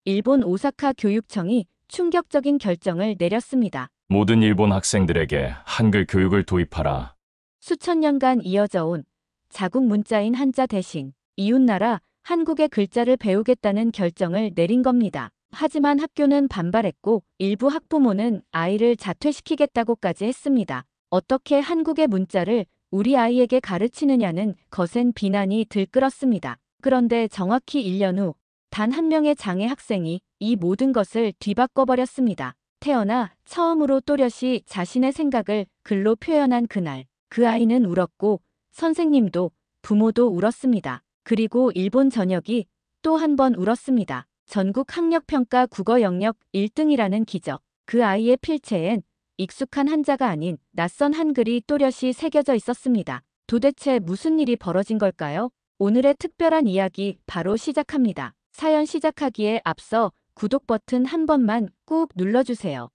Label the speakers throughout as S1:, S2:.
S1: 일본 오사카 교육청이 충격적인 결정을 내렸습니다.
S2: 모든 일본 학생들에게 한글 교육을 도입하라.
S1: 수천 년간 이어져 온 자국 문자인 한자 대신 이웃나라 한국의 글자를 배우겠다는 결정을 내린 겁니다. 하지만 학교는 반발했고 일부 학부모는 아이를 자퇴시키겠다고까지 했습니다. 어떻게 한국의 문자를 우리 아이에게 가르치느냐는 거센 비난이 들끓었습니다. 그런데 정확히 1년 후 단 한 명의 장애 학생이 이 모든 것을 뒤바꿔버렸습니다. 태어나 처음으로 또렷이 자신의 생각을 글로 표현한 그날, 그 아이는 울었고 선생님도 부모도 울었습니다. 그리고 일본 전역이 또 한 번 울었습니다. 전국 학력평가 국어 영역 1등이라는 기적. 그 아이의 필체엔 익숙한 한자가 아닌 낯선 한글이 또렷이 새겨져 있었습니다. 도대체 무슨 일이 벌어진 걸까요? 오늘의 특별한 이야기 바로 시작합니다. 사연 시작하기에 앞서 구독 버튼 한 번만 꾹 눌러주세요.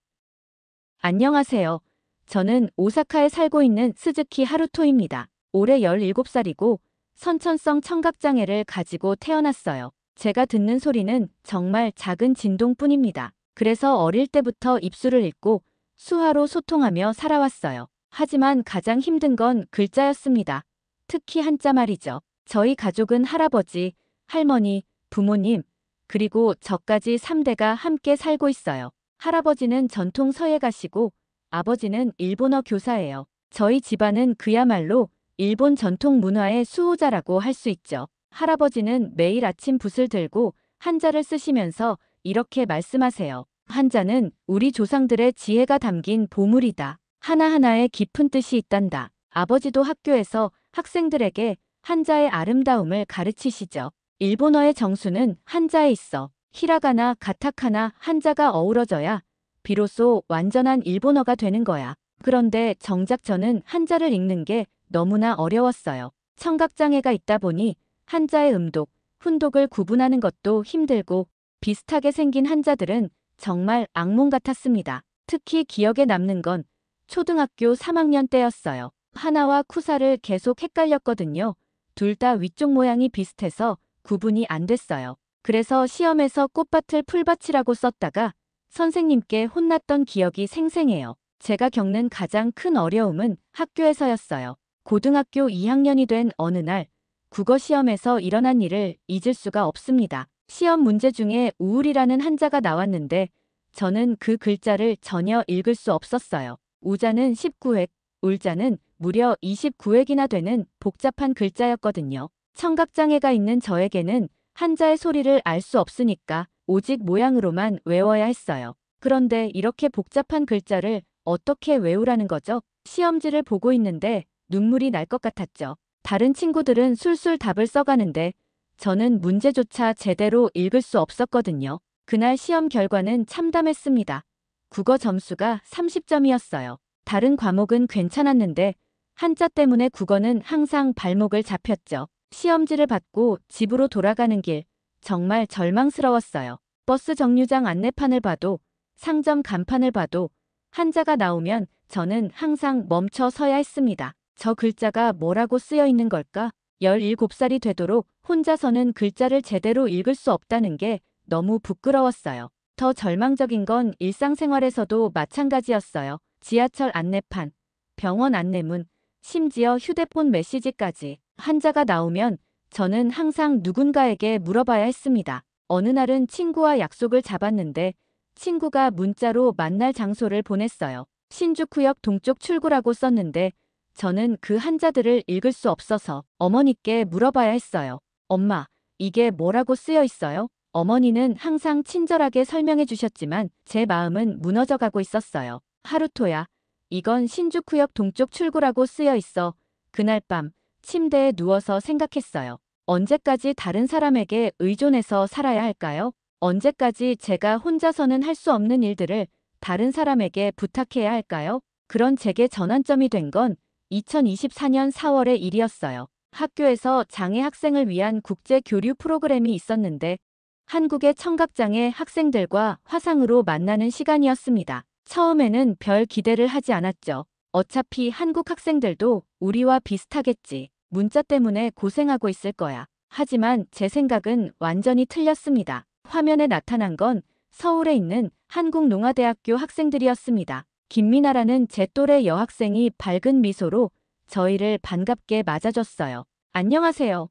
S1: 안녕하세요. 저는 오사카에 살고 있는 스즈키 하루토입니다. 올해 17살이고 선천성 청각장애를 가지고 태어났어요. 제가 듣는 소리는 정말 작은 진동뿐입니다. 그래서 어릴 때부터 입술을 읽고 수화로 소통하며 살아왔어요. 하지만 가장 힘든 건 글자였습니다. 특히 한자 말이죠. 저희 가족은 할아버지, 할머니, 부모님, 그리고 저까지 3대가 함께 살고 있어요. 할아버지는 전통 서예가시고 아버지는 일본어 교사예요. 저희 집안은 그야말로 일본 전통 문화의 수호자라고 할 수 있죠. 할아버지는 매일 아침 붓을 들고 한자를 쓰시면서 이렇게 말씀하세요. 한자는 우리 조상들의 지혜가 담긴 보물이다. 하나하나에 깊은 뜻이 있단다. 아버지도 학교에서 학생들에게 한자의 아름다움을 가르치시죠. 일본어의 정수는 한자에 있어. 히라가나, 가타카나, 한자가 어우러져야 비로소 완전한 일본어가 되는 거야. 그런데 정작 저는 한자를 읽는 게 너무나 어려웠어요. 청각장애가 있다 보니 한자의 음독, 훈독을 구분하는 것도 힘들고 비슷하게 생긴 한자들은 정말 악몽 같았습니다. 특히 기억에 남는 건 초등학교 3학년 때였어요. 하나와 쿠사를 계속 헷갈렸거든요. 둘 다 위쪽 모양이 비슷해서 구분이 안 됐어요. 그래서 시험에서 꽃밭을 풀밭이라고 썼다가 선생님께 혼났던 기억이 생생해요. 제가 겪는 가장 큰 어려움은 학교에서였어요. 고등학교 2학년이 된 어느 날 국어 시험에서 일어난 일을 잊을 수가 없습니다. 시험 문제 중에 우울이라는 한자가 나왔는데 저는 그 글자를 전혀 읽을 수 없었어요. 우자는 19획, 울자는 무려 29획이나 되는 복잡한 글자였거든요. 청각장애가 있는 저에게는 한자의 소리를 알 수 없으니까 오직 모양으로만 외워야 했어요. 그런데 이렇게 복잡한 글자를 어떻게 외우라는 거죠? 시험지를 보고 있는데 눈물이 날 것 같았죠. 다른 친구들은 술술 답을 써가는데 저는 문제조차 제대로 읽을 수 없었거든요. 그날 시험 결과는 참담했습니다. 국어 점수가 30점이었어요. 다른 과목은 괜찮았는데 한자 때문에 국어는 항상 발목을 잡혔죠. 시험지를 받고 집으로 돌아가는 길, 정말 절망스러웠어요. 버스 정류장 안내판을 봐도 상점 간판을 봐도 한자가 나오면 저는 항상 멈춰 서야 했습니다. 저 글자가 뭐라고 쓰여 있는 걸까? 17살이 되도록 혼자서는 글자를 제대로 읽을 수 없다는 게 너무 부끄러웠어요. 더 절망적인 건 일상생활에서도 마찬가지였어요. 지하철 안내판, 병원 안내문, 심지어 휴대폰 메시지까지 한자가 나오면 저는 항상 누군가에게 물어봐야 했습니다. 어느 날은 친구와 약속을 잡았는데 친구가 문자로 만날 장소를 보냈어요. 신주쿠역 동쪽 출구라고 썼는데 저는 그 한자들을 읽을 수 없어서 어머니께 물어봐야 했어요. 엄마, 이게 뭐라고 쓰여 있어요? 어머니는 항상 친절하게 설명해 주셨지만 제 마음은 무너져가고 있었어요. 하루토야, 이건 신주쿠역 동쪽 출구라고 쓰여 있어. 그날 밤 침대에 누워서 생각했어요. 언제까지 다른 사람에게 의존해서 살아야 할까요? 언제까지 제가 혼자서는 할 수 없는 일들을 다른 사람에게 부탁해야 할까요? 그런 제게 전환점이 된 건 2024년 4월의 일이었어요. 학교에서 장애 학생을 위한 국제 교류 프로그램이 있었는데 한국의 청각장애 학생들과 화상으로 만나는 시간이었습니다. 처음에는 별 기대를 하지 않았죠. 어차피 한국 학생들도 우리와 비슷하겠지. 문자 때문에 고생하고 있을 거야. 하지만 제 생각은 완전히 틀렸습니다. 화면에 나타난 건 서울에 있는 한국농아대학교 학생들이었습니다. 김미나라는 제 또래 여학생이 밝은 미소로 저희를 반갑게 맞아줬어요. 안녕하세요.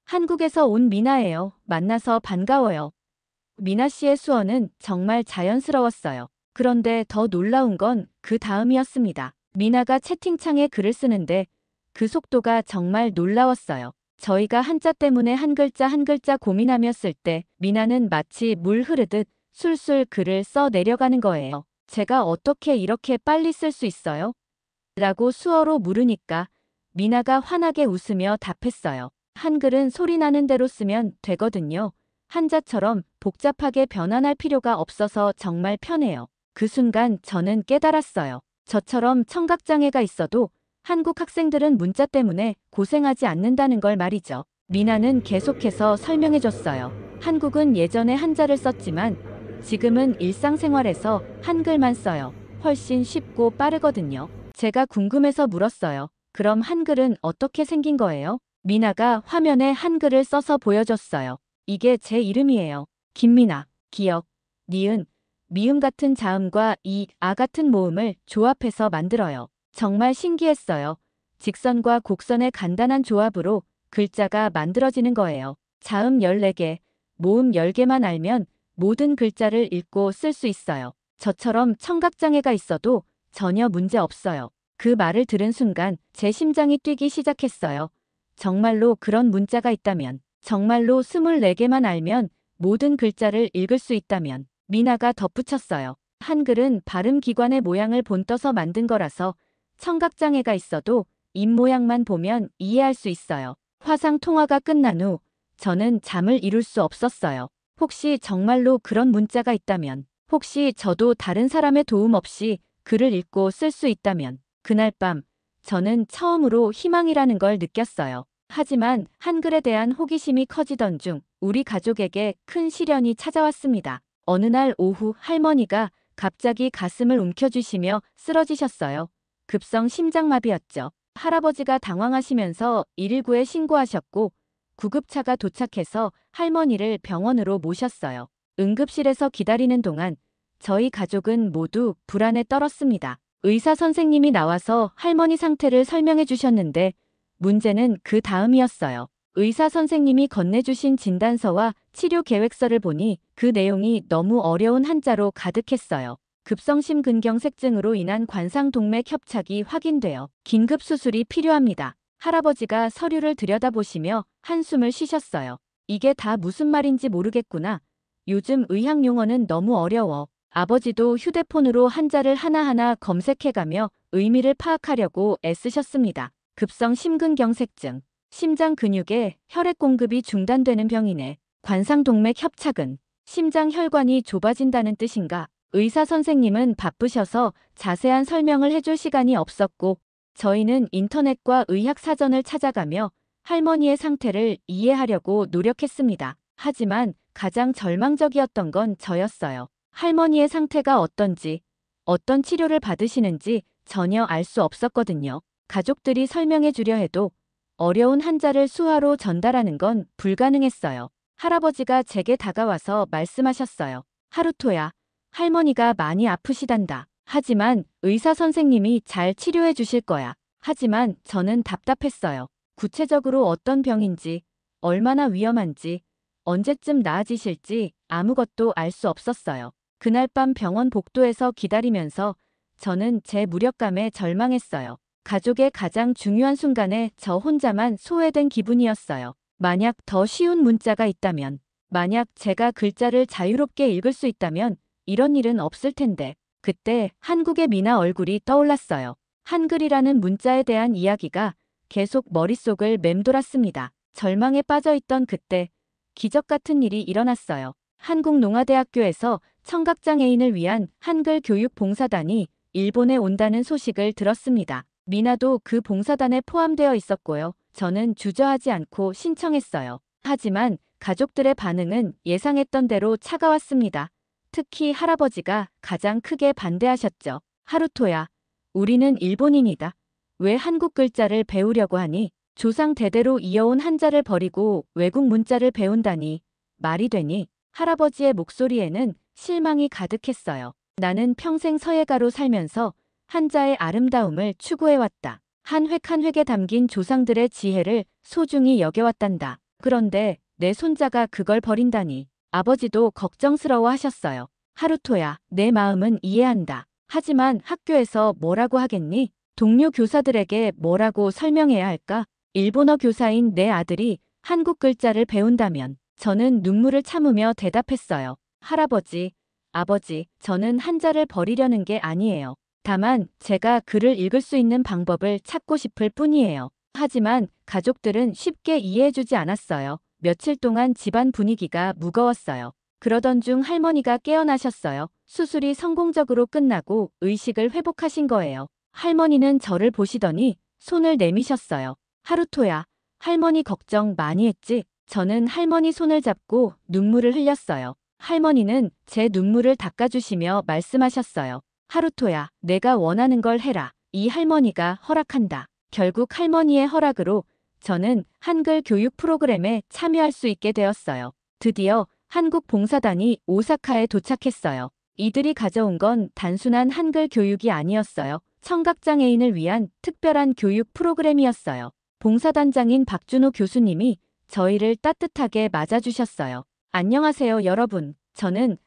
S1: 한국에서 온 미나예요. 만나서 반가워요. 미나 씨의 수어는 정말 자연스러웠어요. 그런데 더 놀라운 건 그 다음이었습니다. 미나가 채팅창에 글을 쓰는데 그 속도가 정말 놀라웠어요. 저희가 한자 때문에 한 글자 한 글자 고민하며 쓸 때 미나는 마치 물 흐르듯 술술 글을 써 내려가는 거예요. 제가 어떻게 이렇게 빨리 쓸 수 있어요? 라고 수어로 물으니까 미나가 환하게 웃으며 답했어요. 한글은 소리 나는 대로 쓰면 되거든요. 한자처럼 복잡하게 변환할 필요가 없어서 정말 편해요. 그 순간 저는 깨달았어요. 저처럼 청각장애가 있어도 한국 학생들은 문자 때문에 고생하지 않는다는 걸 말이죠. 미나는 계속해서 설명해줬어요. 한국은 예전에 한자를 썼지만 지금은 일상생활에서 한글만 써요. 훨씬 쉽고 빠르거든요. 제가 궁금해서 물었어요. 그럼 한글은 어떻게 생긴 거예요? 미나가 화면에 한글을 써서 보여줬어요. 이게 제 이름이에요. 김미나. 기역, 니은, 미음 같은 자음과 이, 아 같은 모음을 조합해서 만들어요. 정말 신기했어요. 직선과 곡선의 간단한 조합으로 글자가 만들어지는 거예요. 자음 14개, 모음 10개만 알면 모든 글자를 읽고 쓸 수 있어요. 저처럼 청각장애가 있어도 전혀 문제 없어요. 그 말을 들은 순간 제 심장이 뛰기 시작했어요. 정말로 그런 문자가 있다면, 정말로 24개만 알면 모든 글자를 읽을 수 있다면. 미나가 덧붙였어요. 한글은 발음기관의 모양을 본떠서 만든 거라서 청각장애가 있어도 입 모양만 보면 이해할 수 있어요. 화상 통화가 끝난 후 저는 잠을 이룰 수 없었어요. 혹시 정말로 그런 문자가 있다면, 혹시 저도 다른 사람의 도움 없이 글을 읽고 쓸 수 있다면. 그날 밤 저는 처음으로 희망이라는 걸 느꼈어요. 하지만 한글에 대한 호기심이 커지던 중 우리 가족에게 큰 시련이 찾아왔습니다. 어느 날 오후 할머니가 갑자기 가슴을 움켜쥐시며 쓰러지셨어요. 급성 심장마비였죠. 할아버지가 당황하시면서 119에 신고하셨고 구급차가 도착해서 할머니를 병원으로 모셨어요. 응급실에서 기다리는 동안 저희 가족은 모두 불안에 떨었습니다. 의사 선생님이 나와서 할머니 상태를 설명해 주셨는데 문제는 그 다음이었어요. 의사 선생님이 건네주신 진단서와 치료 계획서를 보니 그 내용이 너무 어려운 한자로 가득했어요. 급성심근경색증으로 인한 관상동맥 협착이 확인되어 긴급 수술이 필요합니다. 할아버지가 서류를 들여다보시며 한숨을 쉬셨어요. 이게 다 무슨 말인지 모르겠구나. 요즘 의학 용어는 너무 어려워. 아버지도 휴대폰으로 한자를 하나하나 검색해가며 의미를 파악하려고 애쓰셨습니다. 급성심근경색증. 심장 근육에 혈액 공급이 중단되는 병이네. 관상동맥 협착은 심장 혈관이 좁아진다는 뜻인가? 의사 선생님은 바쁘셔서 자세한 설명을 해줄 시간이 없었고 저희는 인터넷과 의학 사전을 찾아가며 할머니의 상태를 이해하려고 노력했습니다. 하지만 가장 절망적이었던 건 저였어요. 할머니의 상태가 어떤지, 어떤 치료를 받으시는지 전혀 알 수 없었거든요. 가족들이 설명해 주려 해도 어려운 한자를 수화로 전달하는 건 불가능했어요. 할아버지가 제게 다가와서 말씀하셨어요. 하루토야, 할머니가 많이 아프시단다. 하지만 의사 선생님이 잘 치료해 주실 거야. 하지만 저는 답답했어요. 구체적으로 어떤 병인지, 얼마나 위험한지, 언제쯤 나아지실지 아무것도 알 수 없었어요. 그날 밤 병원 복도에서 기다리면서 저는 제 무력감에 절망했어요. 가족의 가장 중요한 순간에 저 혼자만 소외된 기분이었어요. 만약 더 쉬운 문자가 있다면, 만약 제가 글자를 자유롭게 읽을 수 있다면 이런 일은 없을 텐데. 그때 한국의 미나 얼굴이 떠올랐어요. 한글이라는 문자에 대한 이야기가 계속 머릿속을 맴돌았습니다. 절망에 빠져있던 그때 기적 같은 일이 일어났어요. 한국농아대학교에서 청각장애인을 위한 한글 교육 봉사단이 일본에 온다는 소식을 들었습니다. 미나도 그 봉사단에 포함되어 있었고요. 저는 주저하지 않고 신청했어요. 하지만 가족들의 반응은 예상했던 대로 차가웠습니다. 특히 할아버지가 가장 크게 반대하셨죠. 하루토야, 우리는 일본인이다. 왜 한국 글자를 배우려고 하니? 조상 대대로 이어온 한자를 버리고 외국 문자를 배운다니 말이 되니? 할아버지의 목소리에는 실망이 가득했어요. 나는 평생 서예가로 살면서 한자의 아름다움을 추구해왔다. 한 획 한 획에 담긴 조상들의 지혜를 소중히 여겨왔단다. 그런데 내 손자가 그걸 버린다니. 아버지도 걱정스러워 하셨어요. 하루토야, 내 마음은 이해한다. 하지만 학교에서 뭐라고 하겠니? 동료 교사들에게 뭐라고 설명해야 할까? 일본어 교사인 내 아들이 한국 글자를 배운다면. 저는 눈물을 참으며 대답했어요. 할아버지, 아버지, 저는 한자를 버리려는 게 아니에요. 다만 제가 글을 읽을 수 있는 방법을 찾고 싶을 뿐이에요. 하지만 가족들은 쉽게 이해해주지 않았어요. 며칠 동안 집안 분위기가 무거웠어요. 그러던 중 할머니가 깨어나셨어요. 수술이 성공적으로 끝나고 의식을 회복하신 거예요. 할머니는 저를 보시더니 손을 내미셨어요. 하루토야, 할머니 걱정 많이 했지? 저는 할머니 손을 잡고 눈물을 흘렸어요. 할머니는 제 눈물을 닦아주시며 말씀하셨어요. 하루토야, 내가 원하는 걸 해라. 이 할머니가 허락한다. 결국 할머니의 허락으로 저는 한글 교육 프로그램에 참여할 수 있게 되었어요. 드디어 한국 봉사단이 오사카에 도착했어요. 이들이 가져온 건 단순한 한글 교육이 아니었어요. 청각장애인을 위한 특별한 교육 프로그램이었어요. 봉사단장인 박준호 교수님이 저희를 따뜻하게 맞아주셨어요. 안녕하세요, 여러분. 저는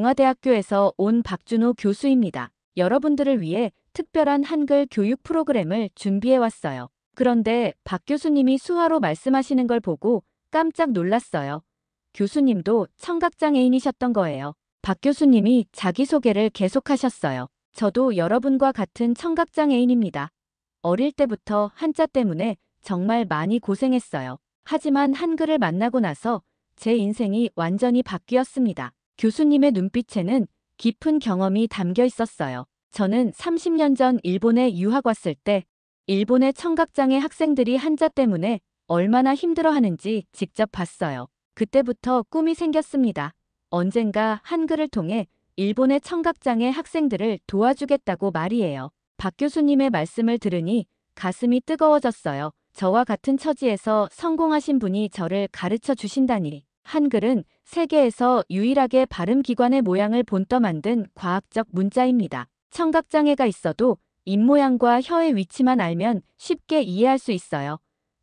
S1: 한국농아대학교에서 온 박준호 교수입니다. 여러분들을 위해 특별한 한글 교육 프로그램을 준비해왔어요. 그런데 박 교수님이 수화로 말씀하시는 걸 보고 깜짝 놀랐어요. 교수님도 청각장애인이셨던 거예요. 박 교수님이 자기소개를 계속하셨어요. 저도 여러분과 같은 청각장애인입니다. 어릴 때부터 한자 때문에 정말 많이 고생했어요. 하지만 한글을 만나고 나서 제 인생이 완전히 바뀌었습니다. 교수님의 눈빛에는 깊은 경험이 담겨 있었어요. 저는 30년 전 일본에 유학 왔을 때 일본의 청각장애 학생들이 한자 때문에 얼마나 힘들어하는지 직접 봤어요. 그때부터 꿈이 생겼습니다. 언젠가 한글을 통해 일본의 청각장애 학생들을 도와주겠다고 말이에요. 박 교수님의 말씀을 들으니 가슴이 뜨거워졌어요. 저와 같은 처지에서 성공하신 분이 저를 가르쳐 주신다니. 한글은 세계에서 유일하게 발음기관의 모양을 본떠 만든 과학적 문자입니다. 청각장애가 있어도 입모양과 혀의 위치만 알면 쉽게 이해할 수 있어요.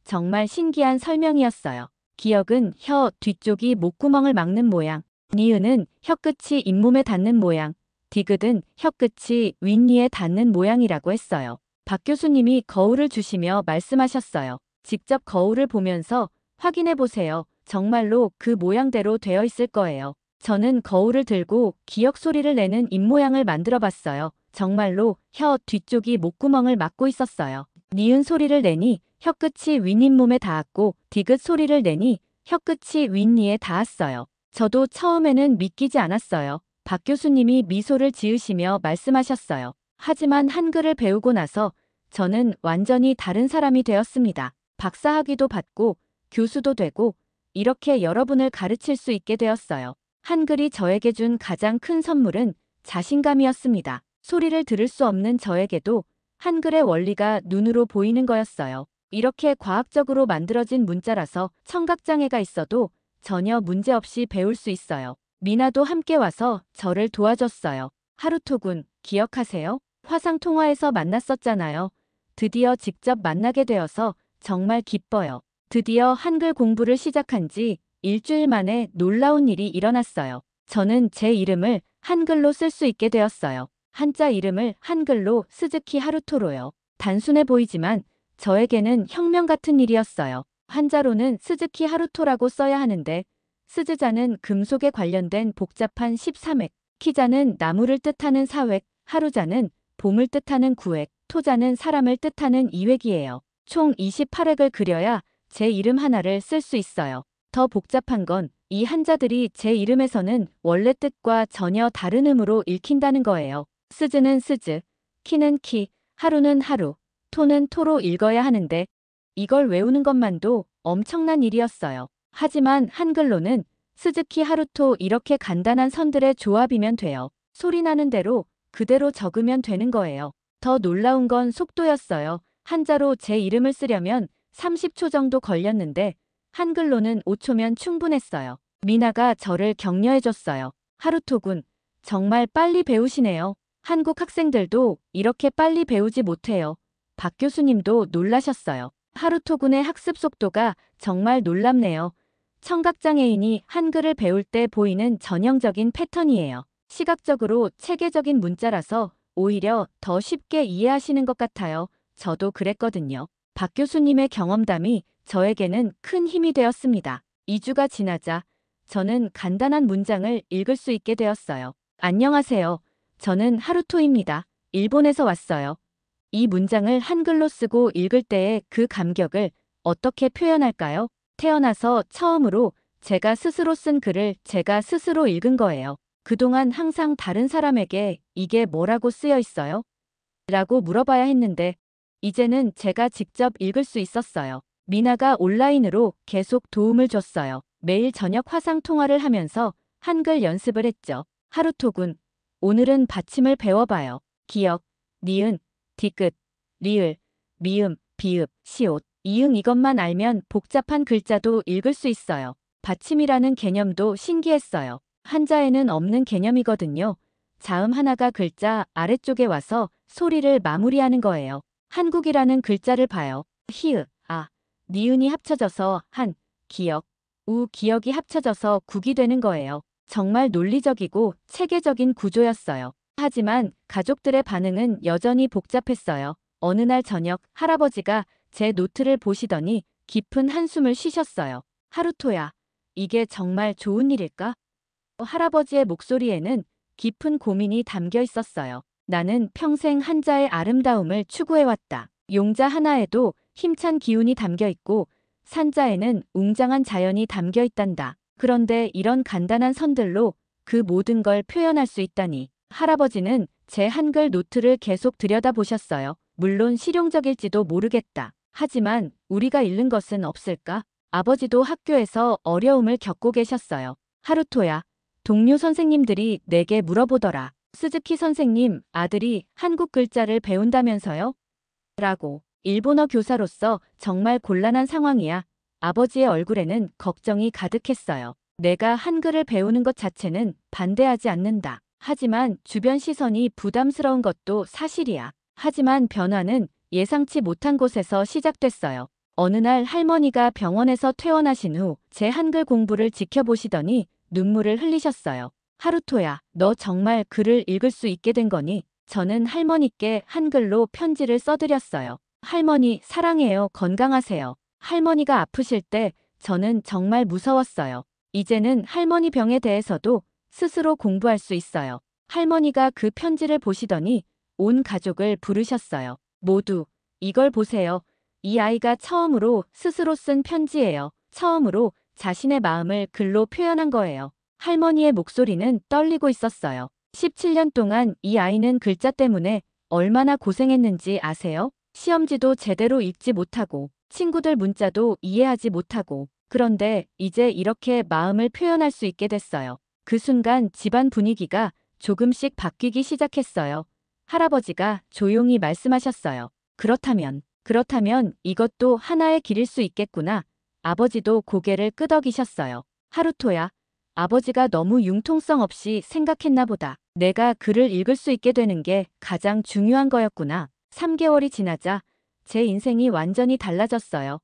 S1: 정말 신기한 설명이었어요. 기역은 혀 뒤쪽이 목구멍을 막는 모양, 니은은 혀끝이 잇몸에 닿는 모양, 디귿은 혀끝이 윗니에 닿는 모양이라고 했어요. 박 교수님이 거울을 주시며 말씀하셨어요. 직접 거울을 보면서 확인해 보세요. 정말로 그 모양대로 되어 있을 거예요. 저는 거울을 들고 기역 소리를 내는 입모양을 만들어 봤어요. 정말로 혀 뒤쪽이 목구멍을 막고 있었어요. 니은 소리를 내니 혀끝이 윗잇몸에 닿았고 디귿 소리를 내니 혀끝이 윗니에 닿았어요. 저도 처음에는 믿기지 않았어요. 박 교수님이 미소를 지으시며 말씀하셨어요. 하지만 한글을 배우고 나서 저는 완전히 다른 사람이 되었습니다. 박사학위도 받고 교수도 되고 이렇게 여러분을 가르칠 수 있게 되었어요. 한글이 저에게 준 가장 큰 선물은 자신감이었습니다. 소리를 들을 수 없는 저에게도 한글의 원리가 눈으로 보이는 거였어요. 이렇게 과학적으로 만들어진 문자라서 청각장애가 있어도 전혀 문제없이 배울 수 있어요. 미나도 함께 와서 저를 도와줬어요. 하루토군, 기억하세요? 화상통화에서 만났었잖아요. 드디어 직접 만나게 되어서 정말 기뻐요. 드디어 한글 공부를 시작한 지 일주일 만에 놀라운 일이 일어났어요. 저는 제 이름을 한글로 쓸 수 있게 되었어요. 한자 이름을 한글로 스즈키 하루토로요. 단순해 보이지만 저에게는 혁명 같은 일이었어요. 한자로는 스즈키 하루토라고 써야 하는데 스즈자는 금속에 관련된 복잡한 13획, 키자는 나무를 뜻하는 4획, 하루자는 봄을 뜻하는 9획, 토자는 사람을 뜻하는 2획이에요. 총 28획을 그려야 제 이름 하나를 쓸 수 있어요. 더 복잡한 건 이 한자들이 제 이름에서는 원래 뜻과 전혀 다른 음으로 읽힌다는 거예요. 스즈는 스즈, 키는 키, 하루는 하루, 토는 토로 읽어야 하는데 이걸 외우는 것만도 엄청난 일이었어요. 하지만 한글로는 스즈키 하루토 이렇게 간단한 선들의 조합이면 돼요. 소리 나는 대로 그대로 적으면 되는 거예요. 더 놀라운 건 속도였어요. 한자로 제 이름을 쓰려면 30초 정도 걸렸는데 한글로는 5초면 충분했어요. 미나가 저를 격려해줬어요. 하루토군, 정말 빨리 배우시네요. 한국 학생들도 이렇게 빨리 배우지 못해요. 박 교수님도 놀라셨어요. 하루토군의 학습 속도가 정말 놀랍네요. 청각장애인이 한글을 배울 때 보이는 전형적인 패턴이에요. 시각적으로 체계적인 문자라서 오히려 더 쉽게 이해하시는 것 같아요. 저도 그랬거든요. 박 교수님의 경험담이 저에게는 큰 힘이 되었습니다. 2주가 지나자 저는 간단한 문장을 읽을 수 있게 되었어요. 안녕하세요. 저는 하루토입니다. 일본에서 왔어요. 이 문장을 한글로 쓰고 읽을 때의 그 감격을 어떻게 표현할까요? 태어나서 처음으로 제가 스스로 쓴 글을 제가 스스로 읽은 거예요. 그동안 항상 다른 사람에게 이게 뭐라고 쓰여 있어요? 라고 물어봐야 했는데 이제는 제가 직접 읽을 수 있었어요. 미나가 온라인으로 계속 도움을 줬어요. 매일 저녁 화상 통화를 하면서 한글 연습을 했죠. 하루토군, 오늘은 받침을 배워봐요. 기역, 니은, 디귿, 리을, 미음, 비읍, 시옷, 이응 이것만 알면 복잡한 글자도 읽을 수 있어요. 받침이라는 개념도 신기했어요. 한자에는 없는 개념이거든요. 자음 하나가 글자 아래쪽에 와서 소리를 마무리하는 거예요. 한국이라는 글자를 봐요. 히읗, 아, 니은이 합쳐져서 한, 기역, 우 기역이 합쳐져서 국이 되는 거예요. 정말 논리적이고 체계적인 구조였어요. 하지만 가족들의 반응은 여전히 복잡했어요. 어느 날 저녁 할아버지가 제 노트를 보시더니 깊은 한숨을 쉬셨어요. 하루토야, 이게 정말 좋은 일일까? 할아버지의 목소리에는 깊은 고민이 담겨 있었어요. 나는 평생 한자의 아름다움을 추구해왔다. 용자 하나에도 힘찬 기운이 담겨 있고 산자에는 웅장한 자연이 담겨 있단다. 그런데 이런 간단한 선들로 그 모든 걸 표현할 수 있다니. 할아버지는 제 한글 노트를 계속 들여다보셨어요. 물론 실용적일지도 모르겠다. 하지만 우리가 잃는 것은 없을까? 아버지도 학교에서 어려움을 겪고 계셨어요. 하루토야, 동료 선생님들이 내게 물어보더라. 스즈키 선생님, 아들이 한국 글자를 배운다면서요? 라고. 일본어 교사로서 정말 곤란한 상황이야. 아버지의 얼굴에는 걱정이 가득했어요. 내가 한글을 배우는 것 자체는 반대하지 않는다. 하지만 주변 시선이 부담스러운 것도 사실이야. 하지만 변화는 예상치 못한 곳에서 시작됐어요. 어느 날 할머니가 병원에서 퇴원하신 후 제 한글 공부를 지켜보시더니 눈물을 흘리셨어요. 하루토야, 너 정말 글을 읽을 수 있게 된 거니? 저는 할머니께 한글로 편지를 써드렸어요. 할머니, 사랑해요. 건강하세요. 할머니가 아프실 때 저는 정말 무서웠어요. 이제는 할머니 병에 대해서도 스스로 공부할 수 있어요. 할머니가 그 편지를 보시더니 온 가족을 부르셨어요. 모두 이걸 보세요. 이 아이가 처음으로 스스로 쓴 편지예요. 처음으로 자신의 마음을 글로 표현한 거예요. 할머니의 목소리는 떨리고 있었어요. 17년 동안 이 아이는 글자 때문에 얼마나 고생했는지 아세요? 시험지도 제대로 읽지 못하고 친구들 문자도 이해하지 못하고 그런데 이제 이렇게 마음을 표현할 수 있게 됐어요. 그 순간 집안 분위기가 조금씩 바뀌기 시작했어요. 할아버지가 조용히 말씀하셨어요. 그렇다면 이것도 하나의 길일 수 있겠구나. 아버지도 고개를 끄덕이셨어요. 하루토야, 아버지가 너무 융통성 없이 생각했나 보다. 내가 글을 읽을 수 있게 되는 게 가장 중요한 거였구나. 3개월이 지나자 제 인생이 완전히 달라졌어요.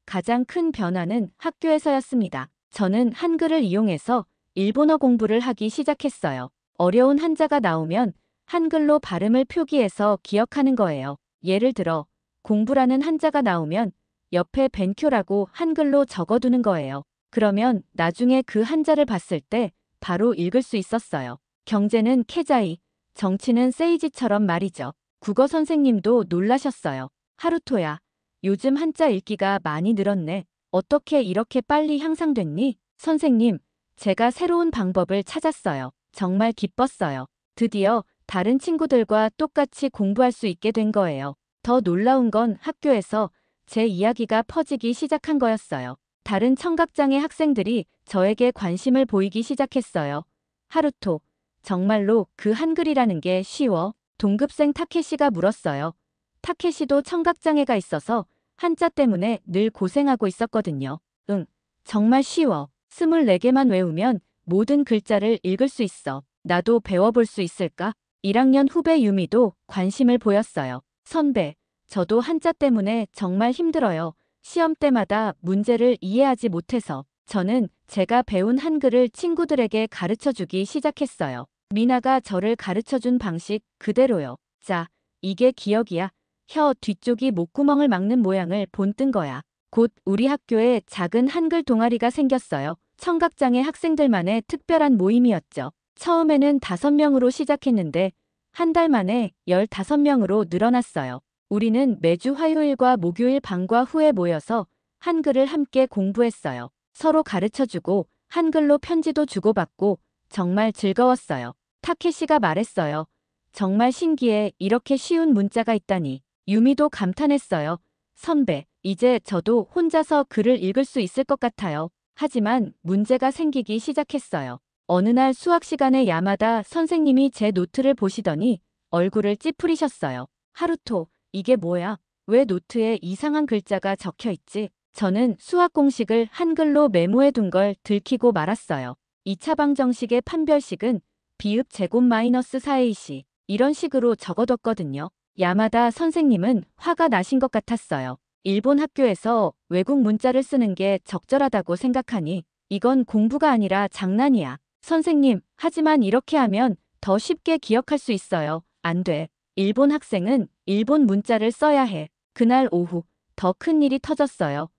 S1: 가장 큰 변화는 학교에서였습니다. 저는 한글을 이용해서 일본어 공부를 하기 시작했어요. 어려운 한자가 나오면 한글로 발음을 표기해서 기억하는 거예요. 예를 들어 공부라는 한자가 나오면 옆에 벤쿄라고 한글로 적어두는 거예요. 그러면 나중에 그 한자를 봤을 때 바로 읽을 수 있었어요. 경제는 케자이, 정치는 세이지처럼 말이죠. 국어 선생님도 놀라셨어요. 하루토야, 요즘 한자 읽기가 많이 늘었네. 어떻게 이렇게 빨리 향상됐니? 선생님, 제가 새로운 방법을 찾았어요. 정말 기뻤어요. 드디어 다른 친구들과 똑같이 공부할 수 있게 된 거예요. 더 놀라운 건 학교에서 제 이야기가 퍼지기 시작한 거였어요. 다른 청각장애 학생들이 저에게 관심을 보이기 시작했어요. 하루토, 정말로 그 한글이라는 게 쉬워? 동급생 타케시가 물었어요. 타케시도 청각장애가 있어서 한자 때문에 늘 고생하고 있었거든요. 응, 정말 쉬워. 24개만 외우면 모든 글자를 읽을 수 있어. 나도 배워볼 수 있을까? 1학년 후배 유미도 관심을 보였어요. 선배, 저도 한자 때문에 정말 힘들어요. 시험 때마다 문제를 이해하지 못해서. 저는 제가 배운 한글을 친구들에게 가르쳐주기 시작했어요. 미나가 저를 가르쳐준 방식 그대로요. 자, 이게 기억이야. 혀 뒤쪽이 목구멍을 막는 모양을 본뜬 거야. 곧 우리 학교에 작은 한글 동아리가 생겼어요. 청각장애 학생들만의 특별한 모임이었죠. 처음에는 5명으로 시작했는데 한 달 만에 15명으로 늘어났어요. 우리는 매주 화요일과 목요일 방과 후에 모여서 한글을 함께 공부했어요. 서로 가르쳐주고 한글로 편지도 주고받고 정말 즐거웠어요. 타케시가 말했어요. 정말 신기해. 이렇게 쉬운 문자가 있다니. 유미도 감탄했어요. 선배, 이제 저도 혼자서 글을 읽을 수 있을 것 같아요. 하지만 문제가 생기기 시작했어요. 어느 날 수학 시간에 야마다 선생님이 제 노트를 보시더니 얼굴을 찌푸리셨어요. 하루토, 이게 뭐야? 왜 노트에 이상한 글자가 적혀 있지? 저는 수학 공식을 한글로 메모해 둔 걸 들키고 말았어요. 2차 방정식의 판별식은 비읍 제곱 마이너스 4ac 이런 식으로 적어뒀거든요. 야마다 선생님은 화가 나신 것 같았어요. 일본 학교에서 외국 문자를 쓰는 게 적절하다고 생각하니 이건 공부가 아니라 장난이야. 선생님, 하지만 이렇게 하면 더 쉽게 기억할 수 있어요. 안 돼. 일본 학생은 일본 문자를 써야 해. 그날 오후 더 큰 일이 터졌어요.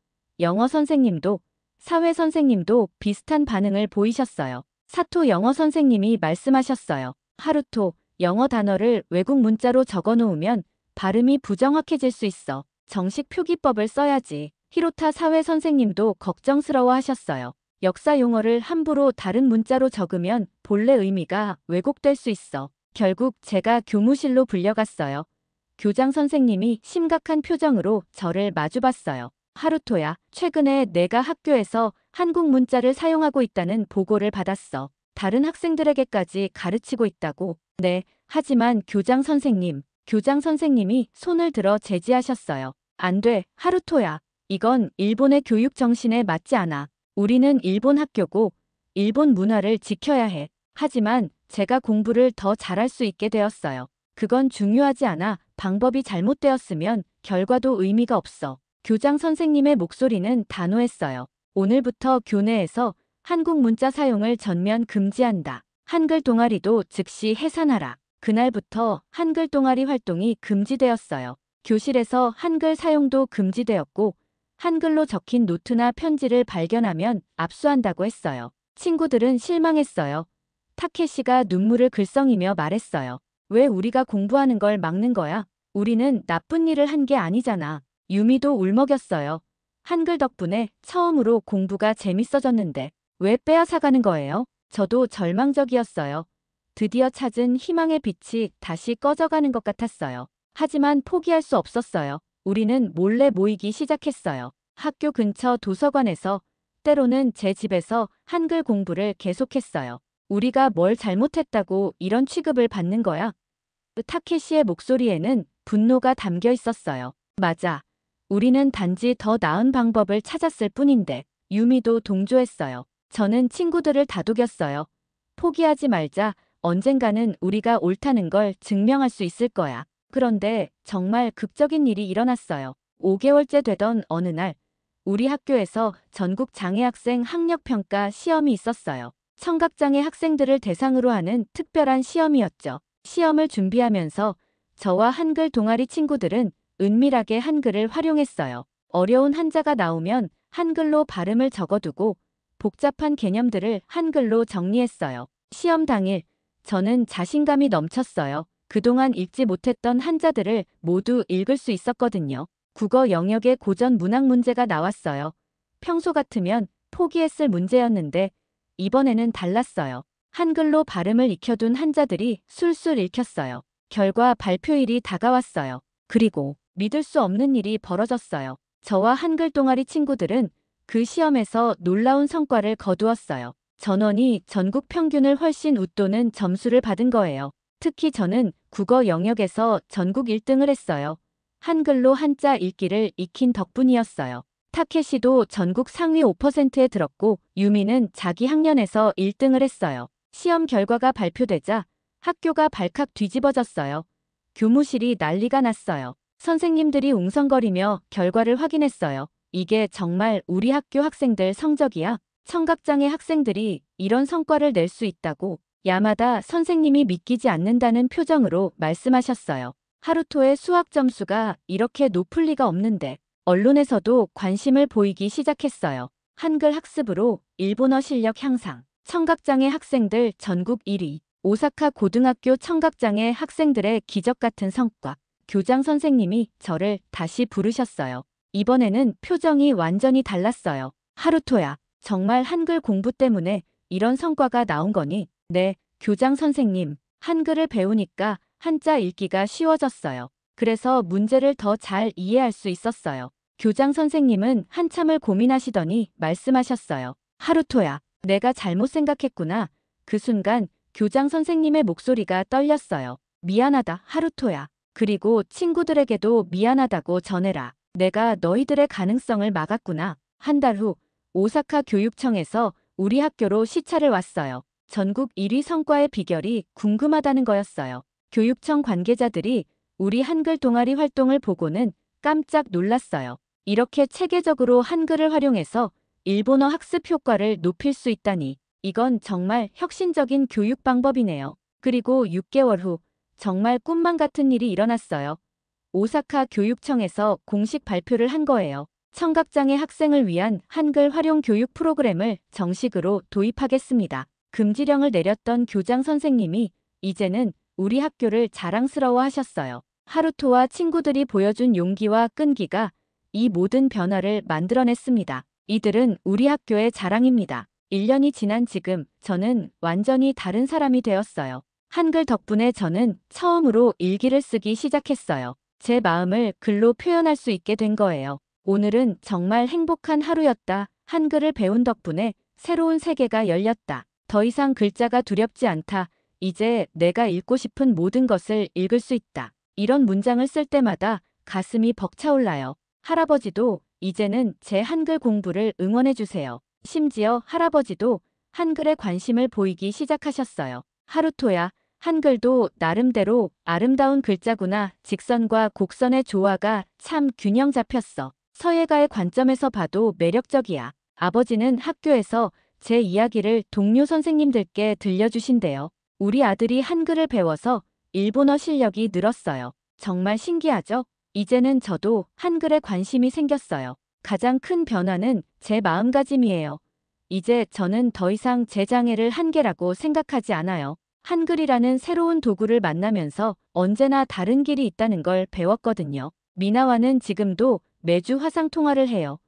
S1: 영어 선생님도 사회 선생님도 비슷한 반응을 보이셨어요. 사토 영어 선생님이 말씀하셨어요. 하루토, 영어 단어를 외국 문자로 적어 놓으면 발음이 부정확해질 수 있어. 정식 표기법을 써야지. 히로타 사회 선생님도 걱정스러워 하셨어요. 역사 용어를 함부로 다른 문자로 적으면 본래 의미가 왜곡될 수 있어. 결국 제가 교무실로 불려갔어요. 교장 선생님이 심각한 표정으로 저를 마주봤어요. 하루토야, 최근에 내가 학교에서 한국 문자를 사용하고 있다는 보고를 받았어. 다른 학생들에게까지 가르치고 있다고. 네, 하지만 교장 선생님이 손을 들어 제지하셨어요. 안 돼, 하루토야. 이건 일본의 교육 정신에 맞지 않아. 우리는 일본 학교고 일본 문화를 지켜야 해. 하지만 제가 공부를 더 잘할 수 있게 되었어요. 그건 중요하지 않아. 방법이 잘못되었으면 결과도 의미가 없어. 교장 선생님의 목소리는 단호했어요. 오늘부터 교내에서 한국 문자 사용을 전면 금지한다. 한글 동아리도 즉시 해산하라. 그날부터 한글 동아리 활동이 금지되었어요. 교실에서 한글 사용도 금지되었고 한글로 적힌 노트나 편지를 발견하면 압수한다고 했어요. 친구들은 실망했어요. 타케시가 눈물을 글썽이며 말했어요. 왜 우리가 공부하는 걸 막는 거야? 우리는 나쁜 일을 한 게 아니잖아. 유미도 울먹였어요. 한글 덕분에 처음으로 공부가 재밌어졌는데 왜 빼앗아가는 거예요? 저도 절망적이었어요. 드디어 찾은 희망의 빛이 다시 꺼져가는 것 같았어요. 하지만 포기할 수 없었어요. 우리는 몰래 모이기 시작했어요. 학교 근처 도서관에서, 때로는 제 집에서 한글 공부를 계속했어요. 우리가 뭘 잘못했다고 이런 취급을 받는 거야? 타케시의 목소리에는 분노가 담겨 있었어요. 맞아. 우리는 단지 더 나은 방법을 찾았을 뿐인데. 유미도 동조했어요. 저는 친구들을 다독였어요. 포기하지 말자. 언젠가는 우리가 옳다는 걸 증명할 수 있을 거야. 그런데 정말 극적인 일이 일어났어요. 5개월째 되던 어느 날, 우리 학교에서 전국 장애학생 학력평가 시험이 있었어요. 청각장애 학생들을 대상으로 하는 특별한 시험이었죠. 시험을 준비하면서 저와 한글 동아리 친구들은 은밀하게 한글을 활용했어요. 어려운 한자가 나오면 한글로 발음을 적어두고 복잡한 개념들을 한글로 정리했어요. 시험 당일, 저는 자신감이 넘쳤어요. 그동안 읽지 못했던 한자들을 모두 읽을 수 있었거든요. 국어 영역의 고전 문학 문제가 나왔어요. 평소 같으면 포기했을 문제였는데 이번에는 달랐어요. 한글로 발음을 익혀둔 한자들이 술술 읽혔어요. 결과 발표일이 다가왔어요. 그리고 믿을 수 없는 일이 벌어졌어요. 저와 한글 동아리 친구들은 그 시험에서 놀라운 성과를 거두었어요. 전원이 전국 평균을 훨씬 웃도는 점수를 받은 거예요. 특히 저는 국어 영역에서 전국 1등을 했어요. 한글로 한자 읽기를 익힌 덕분이었어요. 타케시도 전국 상위 5%에 들었고 유미는 자기 학년에서 1등을 했어요. 시험 결과가 발표되자 학교가 발칵 뒤집어졌어요. 교무실이 난리가 났어요. 선생님들이 웅성거리며 결과를 확인했어요. 이게 정말 우리 학교 학생들 성적이야? 청각장애 학생들이 이런 성과를 낼 수 있다고 야마다 선생님이 믿기지 않는다는 표정으로 말씀하셨어요. 하루토의 수학 점수가 이렇게 높을 리가 없는데 언론에서도 관심을 보이기 시작했어요. 한글 학습으로 일본어 실력 향상, 청각장애 학생들 전국 1위, 오사카 고등학교 청각장애 학생들의 기적 같은 성과. 교장 선생님이 저를 다시 부르셨어요. 이번에는 표정이 완전히 달랐어요. 하루토야, 정말 한글 공부 때문에 이런 성과가 나온 거니? 네, 교장 선생님. 한글을 배우니까 한자 읽기가 쉬워졌어요. 그래서 문제를 더 잘 이해할 수 있었어요. 교장 선생님은 한참을 고민하시더니 말씀하셨어요. 하루토야, 내가 잘못 생각했구나. 그 순간 교장 선생님의 목소리가 떨렸어요. 미안하다, 하루토야. 그리고 친구들에게도 미안하다고 전해라. 내가 너희들의 가능성을 막았구나. 한 달 후 오사카 교육청에서 우리 학교로 시찰을 왔어요. 전국 1위 성과의 비결이 궁금하다는 거였어요. 교육청 관계자들이 우리 한글 동아리 활동을 보고는 깜짝 놀랐어요. 이렇게 체계적으로 한글을 활용해서 일본어 학습 효과를 높일 수 있다니 이건 정말 혁신적인 교육 방법이네요. 그리고 6개월 후 정말 꿈만 같은 일이 일어났어요. 오사카 교육청에서 공식 발표를 한 거예요. 청각장애 학생을 위한 한글 활용 교육 프로그램을 정식으로 도입하겠습니다. 금지령을 내렸던 교장 선생님이 이제는 우리 학교를 자랑스러워 하셨어요. 하루토와 친구들이 보여준 용기와 끈기가 이 모든 변화를 만들어냈습니다. 이들은 우리 학교의 자랑입니다. 1년이 지난 지금 저는 완전히 다른 사람이 되었어요. 한글 덕분에 저는 처음으로 일기를 쓰기 시작했어요. 제 마음을 글로 표현할 수 있게 된 거예요. 오늘은 정말 행복한 하루였다. 한글을 배운 덕분에 새로운 세계가 열렸다. 더 이상 글자가 두렵지 않다. 이제 내가 읽고 싶은 모든 것을 읽을 수 있다. 이런 문장을 쓸 때마다 가슴이 벅차올라요. 할아버지도 이제는 제 한글 공부를 응원해주세요. 심지어 할아버지도 한글에 관심을 보이기 시작하셨어요. 하루토야, 한글도 나름대로 아름다운 글자구나. 직선과 곡선의 조화가 참 균형 잡혔어. 서예가의 관점에서 봐도 매력적이야. 아버지는 학교에서 제 이야기를 동료 선생님들께 들려주신대요. 우리 아들이 한글을 배워서 일본어 실력이 늘었어요. 정말 신기하죠? 이제는 저도 한글에 관심이 생겼어요. 가장 큰 변화는 제 마음가짐이에요. 이제 저는 더 이상 제 장애를 한계라고 생각하지 않아요. 한글이라는 새로운 도구를 만나면서 언제나 다른 길이 있다는 걸 배웠거든요. 미나와는 지금도 매주 화상통화를 해요.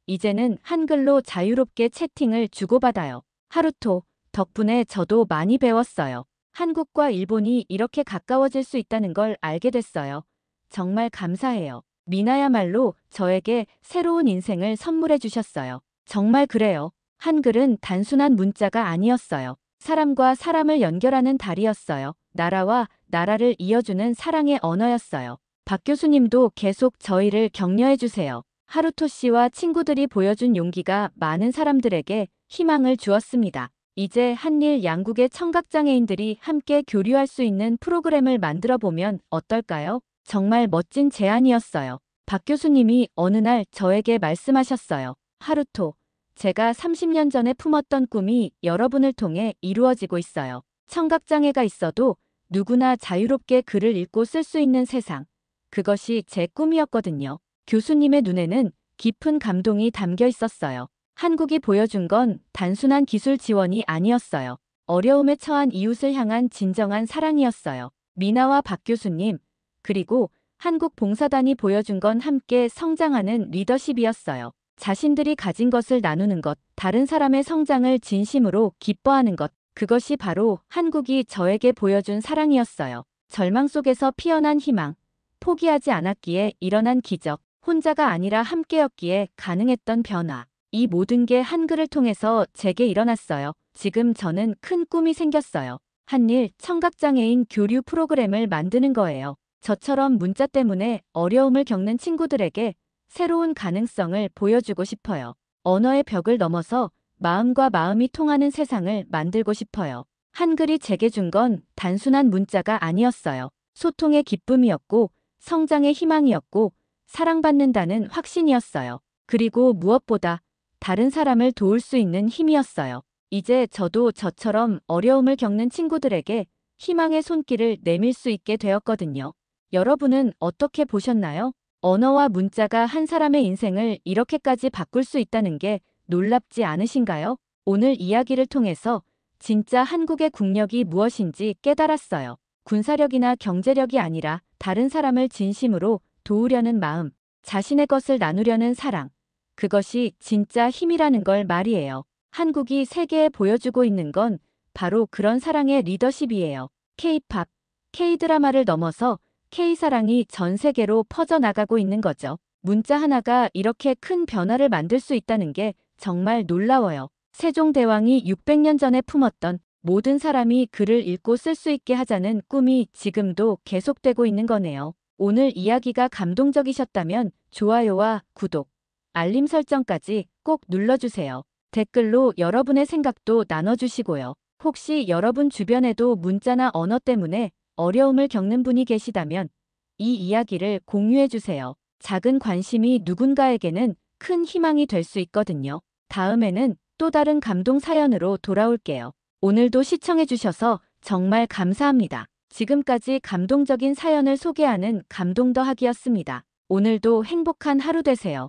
S1: 이제는 한글로 자유롭게 채팅을 주고받아요. 하루토, 덕분에 저도 많이 배웠어요. 한국과 일본이 이렇게 가까워질 수 있다는 걸 알게 됐어요. 정말 감사해요. 미나야말로 저에게 새로운 인생을 선물해 주셨어요. 정말 그래요. 한글은 단순한 문자가 아니었어요. 사람과 사람을 연결하는 다리였어요. 나라와 나라를 이어주는 사랑의 언어였어요. 박 교수님도 계속 저희를 격려해 주세요. 하루토 씨와 친구들이 보여준 용기가 많은 사람들에게 희망을 주었습니다. 이제 한일 양국의 청각장애인들이 함께 교류할 수 있는 프로그램을 만들어 보면 어떨까요? 정말 멋진 제안이었어요. 박 교수님이 어느 날 저에게 말씀하셨어요. 하루토, 제가 30년 전에 품었던 꿈이 여러분을 통해 이루어지고 있어요. 청각장애가 있어도 누구나 자유롭게 글을 읽고 쓸 수 있는 세상. 그것이 제 꿈이었거든요. 교수님의 눈에는 깊은 감동이 담겨 있었어요. 한국이 보여준 건 단순한 기술 지원이 아니었어요. 어려움에 처한 이웃을 향한 진정한 사랑이었어요. 미나와 박 교수님, 그리고 한국 봉사단이 보여준 건 함께 성장하는 리더십이었어요. 자신들이 가진 것을 나누는 것, 다른 사람의 성장을 진심으로 기뻐하는 것, 그것이 바로 한국이 저에게 보여준 사랑이었어요. 절망 속에서 피어난 희망, 포기하지 않았기에 일어난 기적, 혼자가 아니라 함께였기에 가능했던 변화. 이 모든 게 한글을 통해서 제게 일어났어요. 지금 저는 큰 꿈이 생겼어요. 한일 청각장애인 교류 프로그램을 만드는 거예요. 저처럼 문자 때문에 어려움을 겪는 친구들에게 새로운 가능성을 보여주고 싶어요. 언어의 벽을 넘어서 마음과 마음이 통하는 세상을 만들고 싶어요. 한글이 제게 준 건 단순한 문자가 아니었어요. 소통의 기쁨이었고, 성장의 희망이었고, 사랑받는다는 확신이었어요. 그리고 무엇보다 다른 사람을 도울 수 있는 힘이었어요. 이제 저도 저처럼 어려움을 겪는 친구들에게 희망의 손길을 내밀 수 있게 되었거든요. 여러분은 어떻게 보셨나요? 언어와 문자가 한 사람의 인생을 이렇게까지 바꿀 수 있다는 게 놀랍지 않으신가요? 오늘 이야기를 통해서 진짜 한국의 국력이 무엇인지 깨달았어요. 군사력이나 경제력이 아니라 다른 사람을 진심으로 도우려는 마음, 자신의 것을 나누려는 사랑. 그것이 진짜 힘이라는 걸 말이에요. 한국이 세계에 보여주고 있는 건 바로 그런 사랑의 리더십이에요. K-팝, K-드라마를 넘어서 K-사랑이 전 세계로 퍼져나가고 있는 거죠. 문자 하나가 이렇게 큰 변화를 만들 수 있다는 게 정말 놀라워요. 세종대왕이 600년 전에 품었던 모든 사람이 글을 읽고 쓸 수 있게 하자는 꿈이 지금도 계속되고 있는 거네요. 오늘 이야기가 감동적이셨다면 좋아요와 구독, 알림 설정까지 꼭 눌러주세요. 댓글로 여러분의 생각도 나눠주시고요. 혹시 여러분 주변에도 문자나 언어 때문에 어려움을 겪는 분이 계시다면 이 이야기를 공유해주세요. 작은 관심이 누군가에게는 큰 희망이 될 수 있거든요. 다음에는 또 다른 감동 사연으로 돌아올게요. 오늘도 시청해주셔서 정말 감사합니다. 지금까지 감동적인 사연을 소개하는 감동 더하기였습니다. 오늘도 행복한 하루 되세요.